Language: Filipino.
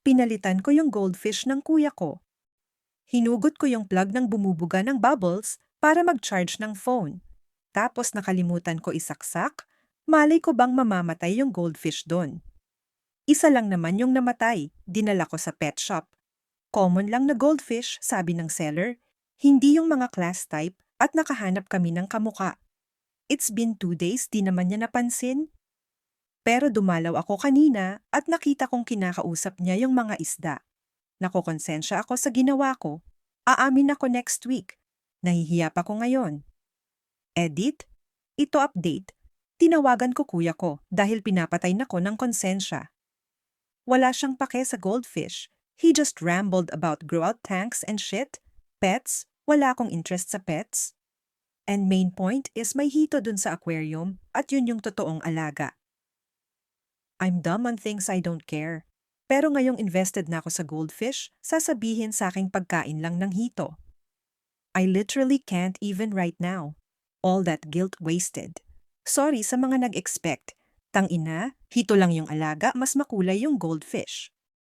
Pinalitan ko yung goldfish ng kuya ko. Hinugot ko yung plug ng bumubuga ng bubbles para mag-charge ng phone. Tapos nakalimutan ko isaksak, malay ko bang mamamatay yung goldfish doon. Isa lang naman yung namatay, dinala ko sa pet shop. Common lang na goldfish, sabi ng seller. Hindi yung mga class type at nakahanap kami ng kamuka. It's been 2 days, di naman niya napansin. Pero dumalaw ako kanina at nakita kong kinakausap niya yung mga isda. Nakokonsensya ako sa ginawa ko. Aamin ako next week. Nahihiya pa ko ngayon. Edit? Ito update. Tinawagan ko kuya ko dahil pinapatay na ko ng konsensya. Wala siyang pake sa goldfish. He just rambled about grow-out tanks and shit. Pets? Wala akong interest sa pets. And main point is may hito dun sa aquarium at yun yung totoong alaga. I'm dumb on things I don't care. Pero ngayong invested na ako sa goldfish, sasabihin sa aking pagkain lang ng hito. I literally can't even right now. All that guilt wasted. Sorry sa mga nag-expect. Tangina, hito lang yung alaga, mas makulay yung goldfish.